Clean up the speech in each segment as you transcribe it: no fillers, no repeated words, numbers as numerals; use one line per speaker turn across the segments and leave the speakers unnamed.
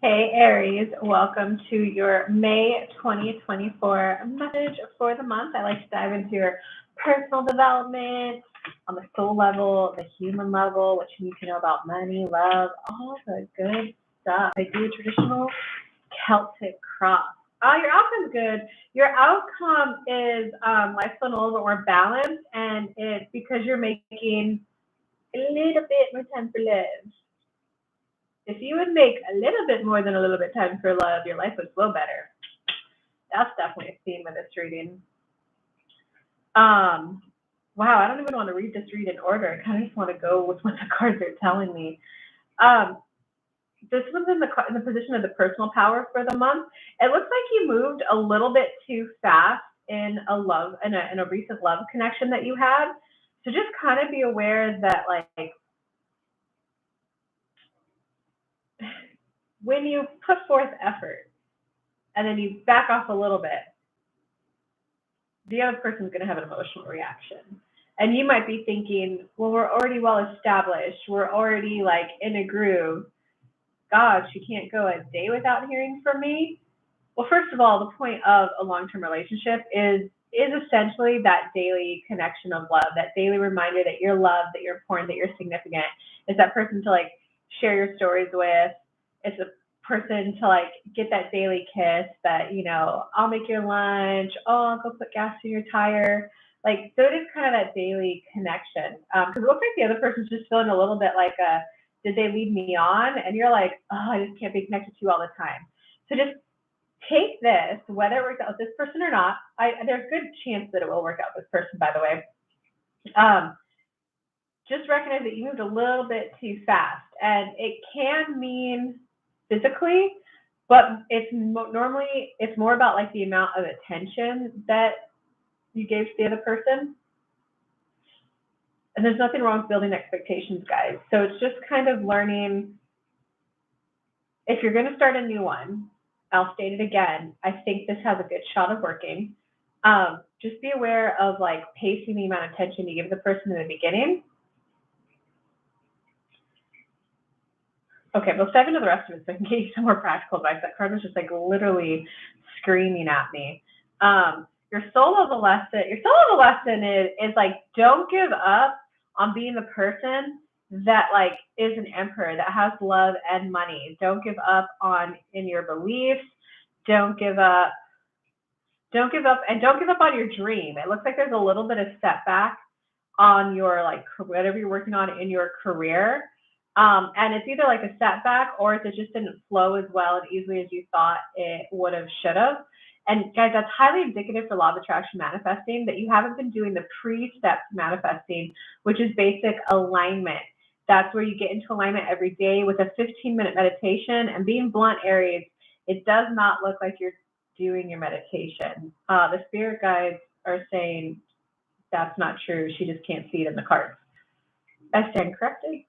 Hey Aries, welcome to your May 2024 message for the month. I like to dive into your personal development on the soul level, the human level, what you need to know about money, love, all the good stuff. I do a traditional Celtic cross. Oh, your outcome's good. Your outcome is life's a little bit more balanced, and it's because you're making a little bit more time for love. If you would make a little bit more than a little bit time for love, your life would flow better. That's definitely a theme of this reading. Wow, I don't even want to read this read in order. I kind of just want to go with what the cards are telling me. This was in the position of the personal power for the month. It looks like you moved a little bit too fast in a recent love connection that you had. So just kind of be aware that like when you put forth effort and then you back off a little bit, the other person's going to have an emotional reaction. And you might be thinking, well, we're already well established. We're already like in a groove. God, she can't go a day without hearing from me. Well, first of all, the point of a long-term relationship is essentially that daily connection of love, that daily reminder that you're loved, that you're important, that you're significant. It's that person to like share your stories with. It's a person to like get that daily kiss that, you know, I'll make your lunch, oh, I'll go put gas in your tire. Like, so it is kind of that daily connection. Because it looks like the other person's just feeling a little bit like did they lead me on? And you're like, oh, I just can't be connected to you all the time. So just take this, whether it works out with this person or not. There's a good chance that it will work out with this person, by the way. Just recognize that you moved a little bit too fast, and it can mean physically, but it's more about like the amount of attention that you gave to the other person. And there's nothing wrong with building expectations, guys. So it's just kind of learning. If you're going to start a new one, I'll state it again. I think this has a good shot of working. Just be aware of like pacing the amount of attention you give the person in the beginning. Okay, we'll dive into the rest of it so I can get you some more practical advice. That card was just like literally screaming at me. Your soul level lesson is like, don't give up on being the person that like is an emperor, that has love and money. Don't give up in your beliefs. Don't give up, and don't give up on your dream. It looks like there's a little bit of setback on your like whatever you're working on in your career. And it's either like a setback or it just didn't flow as well and easily as you thought it would have, should have. And guys, that's highly indicative for law of attraction manifesting, that you haven't been doing the pre-steps manifesting, which is basic alignment. That's where you get into alignment every day with a 15-minute meditation. And being blunt, Aries, it does not look like you're doing your meditation. The spirit guides are saying that's not true. She just can't see it in the cards. I stand corrected.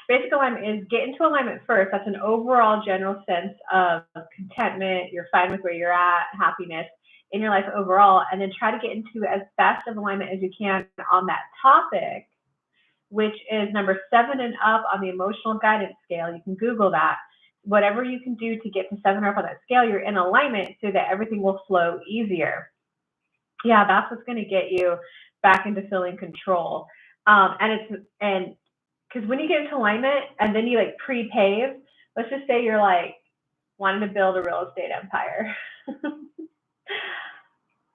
Basic alignment is get into alignment first. That's an overall general sense of contentment. You're fine with where you're at, happiness in your life overall, and then try to get into as best of alignment as you can on that topic, which is number 7 and up on the emotional guidance scale. You can Google that. Whatever you can do to get to 7 or up on that scale, you're in alignment so that everything will flow easier. Yeah, that's what's going to get you back into feeling control. And because when you get into alignment and then you like pre-pave, let's just say you're like wanting to build a real estate empire.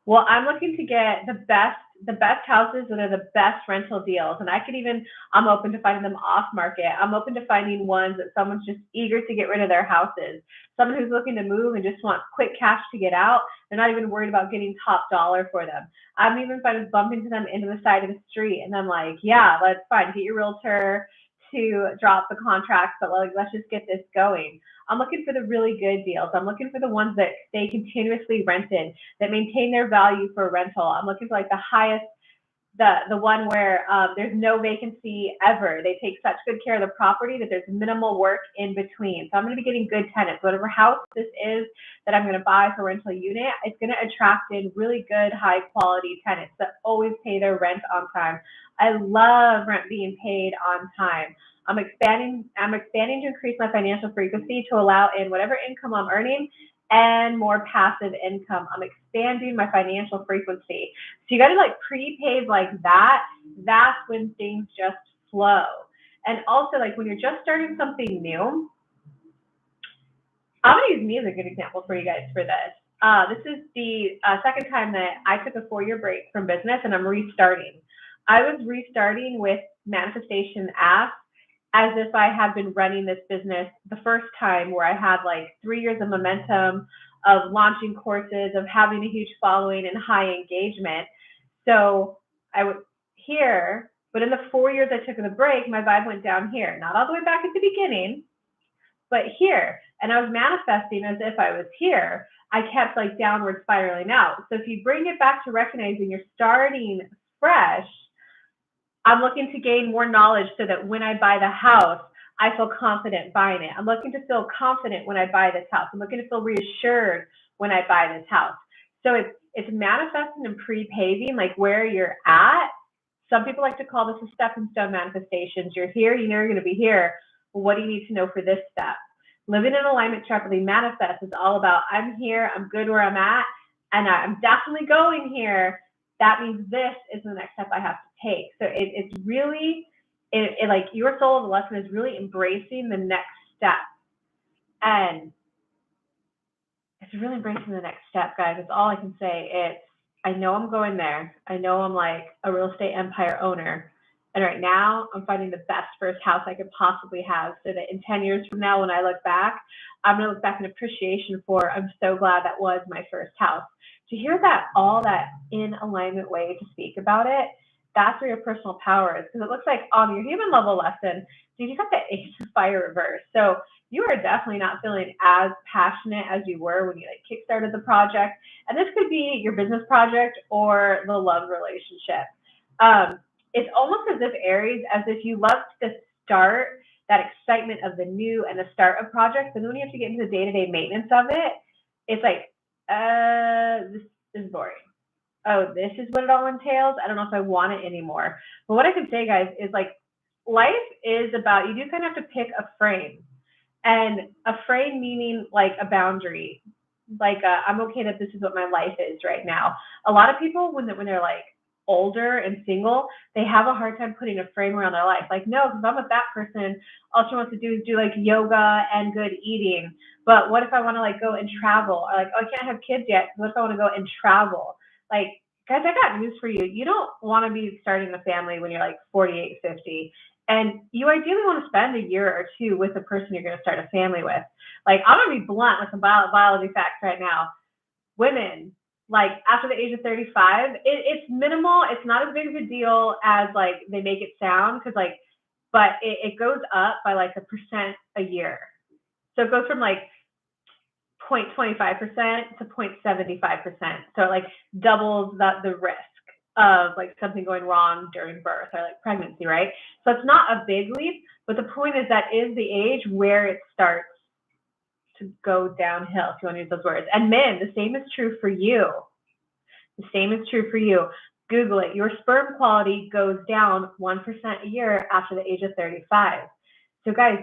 Well, I'm looking to get the best houses that are the best rental deals. And I'm open to finding them off market. I'm open to finding ones that someone's just eager to get rid of their houses. Someone who's looking to move and just wants quick cash to get out. They're not even worried about getting top dollar for them. I'm even fine with bumping into them into the side of the street. And I'm like, yeah, let's fine. Get your realtor to drop the contracts, but let's just get this going. I'm looking for the really good deals. I'm looking for the ones that stay continuously rented, that maintain their value for rental. I'm looking for like the highest, the one where there's no vacancy ever. They take such good care of the property that there's minimal work in between. So I'm going to be getting good tenants. Whatever house this is that I'm going to buy for rental unit, it's going to attract in really good, high quality tenants that always pay their rent on time. I love rent being paid on time. I'm expanding to increase my financial frequency to allow in whatever income I'm earning and more passive income. I'm expanding my financial frequency. So you got to like pre-pave like that. That's when things just flow. And also like when you're just starting something new, I'm going to use me as a good example for you guys for this. This is the second time that I took a 4-year break from business and I'm restarting. I was restarting with manifestation apps as if I had been running this business the first time, where I had like 3 years of momentum, of launching courses, of having a huge following and high engagement. So I was here, but in the 4 years I took the break, my vibe went down here. Not all the way back at the beginning, but here. And I was manifesting as if I was here. I kept like downward spiraling out. So if you bring it back to recognizing you're starting fresh, I'm looking to gain more knowledge so that when I buy the house, I feel confident buying it. I'm looking to feel confident when I buy this house. I'm looking to feel reassured when I buy this house. So it's manifesting and pre-paving like where you're at. Some people like to call this a stepping stone manifestations. You're here, you know you're going to be here. Well, what do you need to know for this step? Living in alignment sharply manifest is all about I'm here, I'm good where I'm at, and I'm definitely going here. That means this is the next step I have to take. So it's really, like your soul of the lesson is really embracing the next step. And it's really embracing the next step, guys. That's all I can say. I know I'm going there. I know I'm like a real estate empire owner. And right now, I'm finding the best first house I could possibly have so that in 10 years from now, when I look back, I'm going to look back in appreciation for, I'm so glad that was my first house. To hear that, all that in alignment way to speak about it, that's where your personal power is. Because it looks like on your human level lesson, dude, you got the Ace of Fire reverse. So you are definitely not feeling as passionate as you were when you like kickstarted the project. And this could be your business project or the love relationship. It's almost as if Aries, as if you loved to start, that excitement of the new and the start of projects. And then when you have to get into the day-to-day maintenance of it, it's like, this is boring. Oh, this is what it all entails. I don't know if I want it anymore. But what I can say, guys, is like life is about, you do kind of have to pick a frame. And a frame meaning like a boundary. Like I'm okay that this is what my life is right now. A lot of people, when they're like older and single, they have a hard time putting a frame around their life. Like, no, because I'm with that person, all she wants to do is do like yoga and good eating. But what if I want to like go and travel? Or like, oh, I can't have kids yet. What if I want to go and travel? Like, guys, I got news for you. You don't want to be starting a family when you're like 48, 50. And you ideally want to spend a year or two with the person you're going to start a family with. Like, I'm going to be blunt with some biology facts right now. Women, like after the age of 35, it's minimal. It's not as big of a deal as like they make it sound, because like, but it goes up by like 1% a year. So it goes from like 0.25% to 0.75%. So it like doubles the risk of like something going wrong during birth or like pregnancy, right? So it's not a big leap, but the point is that is the age where it starts to go downhill, if you want to use those words. And men, the same is true for you. The same is true for you. Google it. Your sperm quality goes down 1% a year after the age of 35. So guys,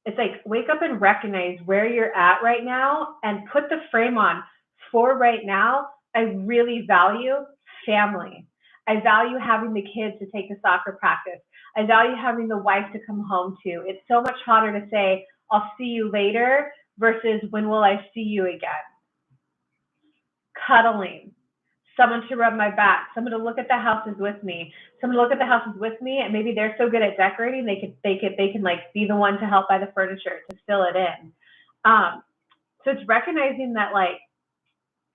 it's like wake up and recognize where you're at right now and put the frame on. For right now, I really value family. I value having the kids to take to soccer practice. I value having the wife to come home to. It's so much harder to say, I'll see you later versus when will I see you again? Cuddling. Someone to rub my back, someone to look at the houses with me, someone to look at the houses with me, and maybe they're so good at decorating they can like be the one to help buy the furniture to fill it in. So it's recognizing that like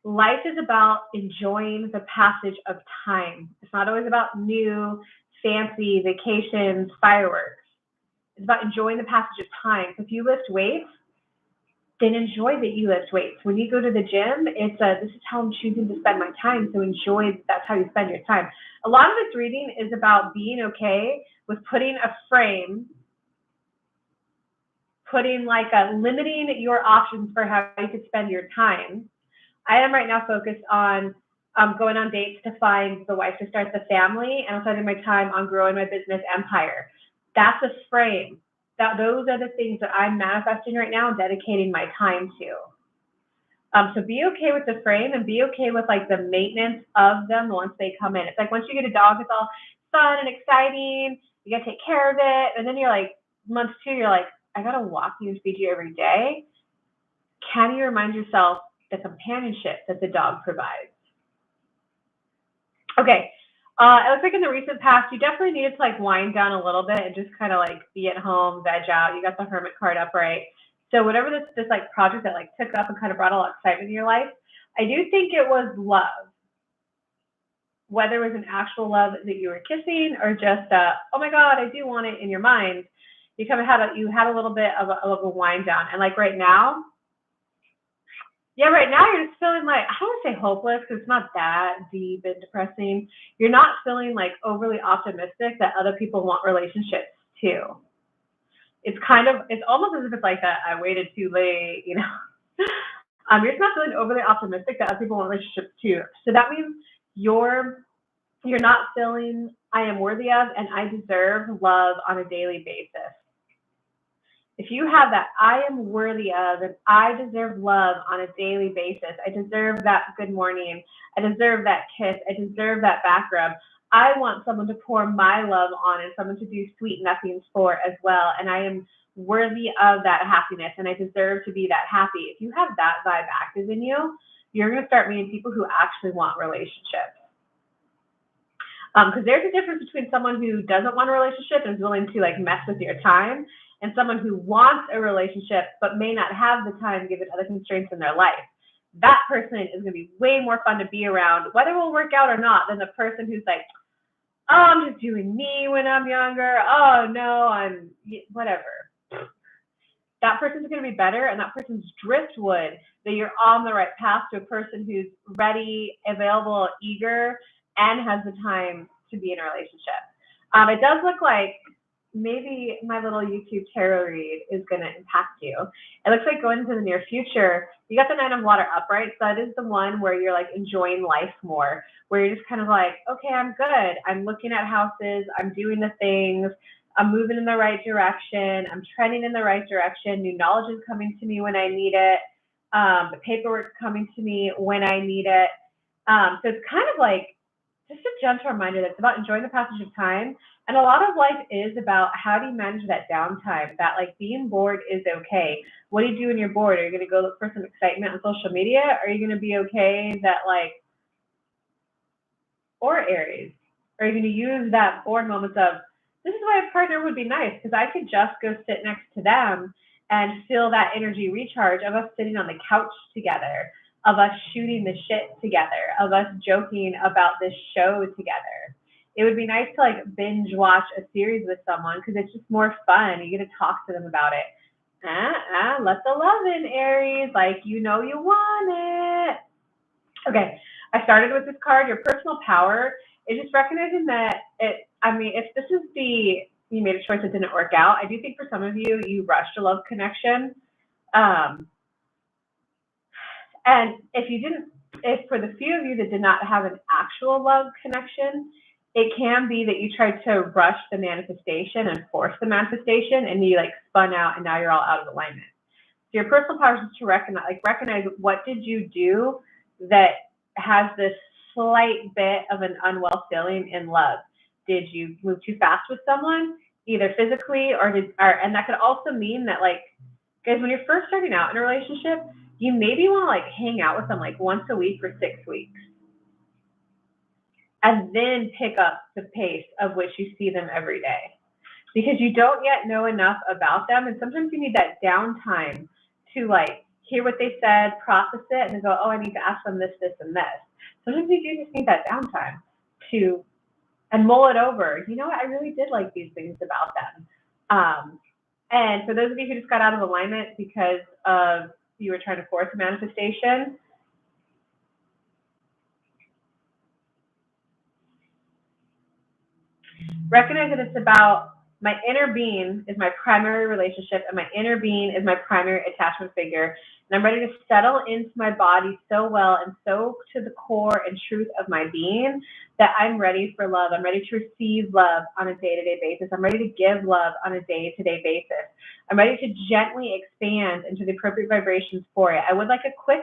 life is about enjoying the passage of time. It's not always about new, fancy vacations, fireworks. It's about enjoying the passage of time. So if you lift weights, then enjoy that you lift weights. When you go to the gym, it's this is how I'm choosing to spend my time. So enjoy, that's how you spend your time. A lot of this reading is about being okay with putting a frame, putting like limiting your options for how you could spend your time. I am right now focused on going on dates to find the wife to start the family, and I'm spending my time on growing my business empire. That's a frame. Those are the things that I'm manifesting right now and dedicating my time to. So be okay with the frame and be okay with like the maintenance of them once they come in. It's like once you get a dog, it's all fun and exciting. You gotta take care of it, and then you're like, month 2, you're like, I gotta walk you and feed you every day. Can you remind yourself the companionship that the dog provides? Okay. It looks like in the recent past, you definitely needed to like wind down a little bit and just kind of like be at home, veg out. You got the Hermit card upright. So whatever this like project that like took up and kind of brought a lot of excitement in your life, I do think it was love. Whether it was an actual love that you were kissing or just oh my God, I do want it in your mind. You kind of had a little bit of a wind down. And like right now, right now you're just feeling like, I don't want to say hopeless because it's not that deep and depressing. You're not feeling like overly optimistic that other people want relationships too. It's almost as if it's like that, I waited too late, you know. You're just not feeling overly optimistic that other people want relationships too. So that means you're not feeling I am worthy of and I deserve love on a daily basis. If you have that I am worthy of and I deserve love on a daily basis, I deserve that good morning, I deserve that kiss, I deserve that back rub. I want someone to pour my love on and someone to do sweet nothings for as well. And I am worthy of that happiness and I deserve to be that happy. If you have that vibe active in you, you're going to start meeting people who actually want relationships. Because there's a difference between someone who doesn't want a relationship and is willing to like mess with your time and someone who wants a relationship but may not have the time given other constraints in their life. That person is going to be way more fun to be around, whether it will work out or not, than the person who's like, oh, I'm just doing me when I'm younger. Oh, no, I'm whatever. That person's going to be better, and that person's driftwood that you're on the right path to a person who's ready, available, eager, and has the time to be in a relationship. It does look like maybe my little YouTube tarot read is going to impact you. It looks like going into the near future, you got the Nine of Water upright, so that is the one where you're like enjoying life more, where you're just kind of like, okay, I'm good. I'm looking at houses. I'm doing the things. I'm moving in the right direction. I'm trending in the right direction. New knowledge is coming to me when I need it. The paperwork's coming to me when I need it. So it's kind of like just a gentle reminder that it's about enjoying the passage of time. And a lot of life is about how do you manage that downtime, that like being bored is okay. What do you do when you're bored? Are you going to go look for some excitement on social media? Are you going to be okay that like, or Aries, are you going to use that bored moments of, this is why a partner would be nice because I could just go sit next to them and feel that energy recharge of us sitting on the couch together, of us shooting the shit together, of us joking about this show together. It would be nice to like binge watch a series with someone because it's just more fun. You get to talk to them about it. Let the love in, Aries. Like, you know you want it. Okay, I started with this card. Your personal power is just recognizing that if this is you made a choice that didn't work out, I do think for some of you, you rushed a love connection. And if for the few of you that did not have an actual love connection, it can be that you tried to rush the manifestation and force the manifestation and you like spun out and now you're all out of alignment. So your personal power is to recognize what did you do that has this slight bit of an unwell feeling in love. Did you move too fast with someone, either physically and that could also mean that like, guys, when you're first starting out in a relationship, you maybe want to like hang out with them like once a week for 6 weeks. And then pick up the pace of which you see them every day. Because you don't yet know enough about them. And sometimes you need that downtime to like hear what they said, process it, and then go, oh, I need to ask them this, this, and this. Sometimes you do just need that downtime and mull it over. You know what? I really did like these things about them. And for those of you who just got out of alignment because of you were trying to force a manifestation, recognize that it's about My inner being is my primary relationship, and my inner being is my primary attachment figure. And I'm ready to settle into my body so well and so to the core and truth of my being that I'm ready for love. I'm ready to receive love on a day-to-day basis. I'm ready to give love on a day-to-day basis. I'm ready to gently expand into the appropriate vibrations for it. I would like a quick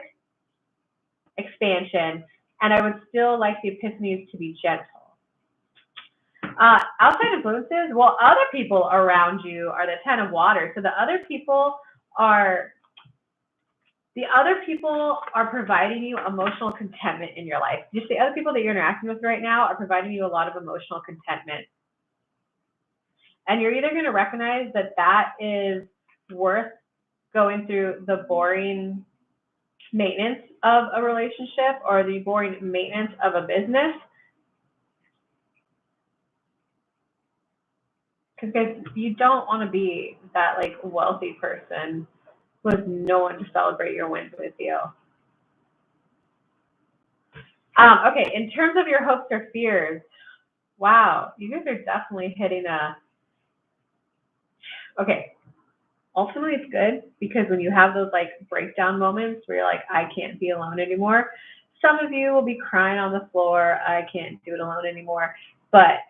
expansion, and I would still like the epiphanies to be gentle. Outside influences, well, other people around you are the 10 of water. So the other people are providing you emotional contentment in your life. Just the other people that you're interacting with right now are providing you a lot of emotional contentment. And you're either going to recognize that that is worth going through the boring maintenance of a relationship or the boring maintenance of a business. Because you don't want to be that like wealthy person with no one to celebrate your wins with you. Okay, in terms of your hopes or fears, wow, you guys are definitely hitting okay, ultimately it's good because when you have those like breakdown moments where you're like, I can't be alone anymore, some of you will be crying on the floor, I can't do it alone anymore. But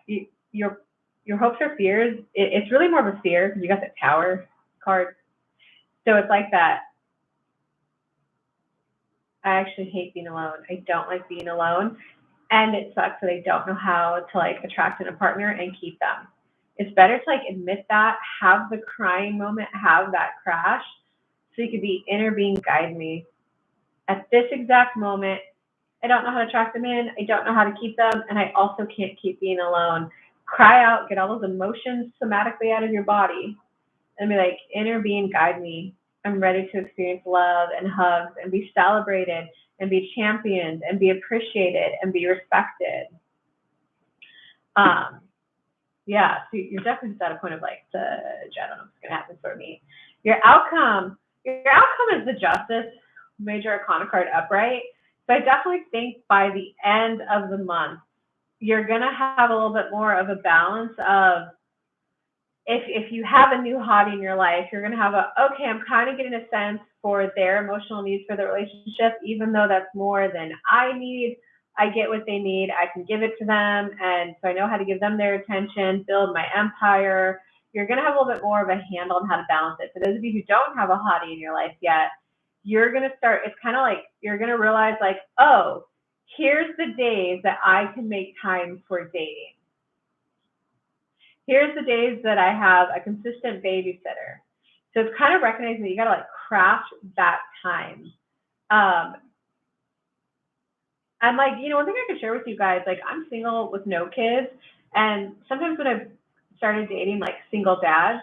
your hopes or fears, it's really more of a fear because you got the Tower card. So it's like that. I actually hate being alone. I don't like being alone. And it sucks that I don't know how to like attract a partner and keep them. It's better to like admit that, have the crying moment, have that crash, so you could be inner being, guide me. At this exact moment, I don't know how to attract them in, I don't know how to keep them, and I also can't keep being alone. Cry out, get all those emotions somatically out of your body, and be like, inner being, guide me. I'm ready to experience love and hugs and be celebrated and be championed and be appreciated and be respected. Yeah, so you're definitely just at a point of like, I don't know what's going to happen for me. Your outcome is the Justice, Major Arcana card upright. So I definitely think by the end of the month, you're going to have a little bit more of a balance of, if you have a new hottie in your life, you're going to have okay, I'm kind of getting a sense for their emotional needs for the relationship, even though that's more than I need. I get what they need. I can give it to them. And so I know how to give them their attention, build my empire. You're going to have a little bit more of a handle on how to balance it. For those of you who don't have a hottie in your life yet, you're going to start, it's kind of like, you're going to realize like, oh, here's the days that I can make time for dating. Here's the days that I have a consistent babysitter. So it's kind of recognizing that you got to like craft that time. And like, one thing I could share with you guys, like I'm single with no kids. And sometimes when I've started dating like single dads,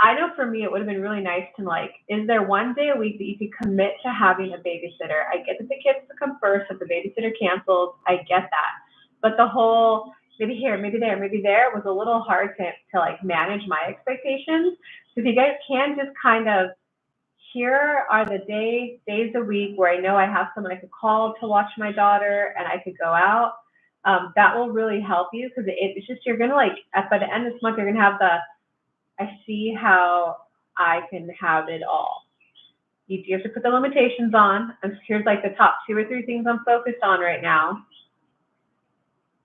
I know for me, it would have been really nice to like, is there one day a week that you could commit to having a babysitter? I get that the kids to come first. If the babysitter cancels, I get that. But the whole maybe here, maybe there was a little hard to like manage my expectations. So if you guys can just kind of, here are the days a week where I know I have someone I could call to watch my daughter and I could go out. That will really help you because it's just, you're going to like, by the end of this month, you're going to have I see how I can have it all. You have to put the limitations on. And here's like the top 2 or 3 things I'm focused on right now.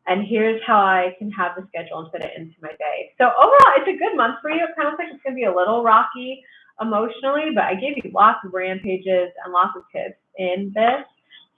And here's how I can have the schedule and fit it into my day. So overall, it's a good month for you. It kind of looks like it's going to be a little rocky emotionally, but I gave you lots of rampages and lots of tips in this.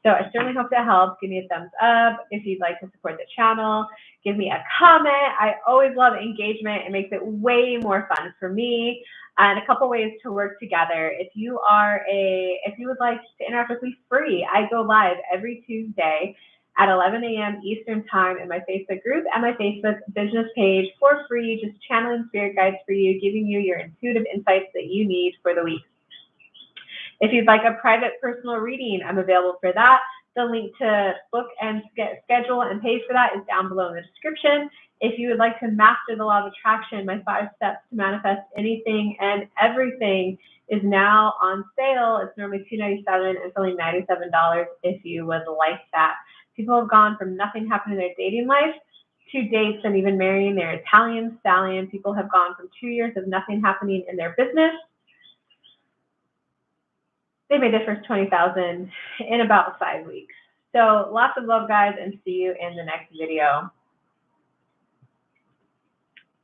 So I certainly hope that helps. Give me a thumbs up if you'd like to support the channel. Give me a comment. I always love engagement. It makes it way more fun for me. And a couple ways to work together. If you would like to interact with me free, I go live every Tuesday at 11 a.m. Eastern time in my Facebook group and my Facebook business page for free, just channeling spirit guides for you, giving you your intuitive insights that you need for the week. If you'd like a private personal reading, I'm available for that. The link to book and schedule and pay for that is down below in the description. If you would like to master the law of attraction, my 5 steps to manifest anything and everything is now on sale. It's normally $297. It's only $97 if you would like that. People have gone from nothing happening in their dating life 2 dates and even marrying their Italian stallion. People have gone from 2 years of nothing happening in their business. They made their first $20,000 in about 5 weeks. So lots of love, guys, and see you in the next video.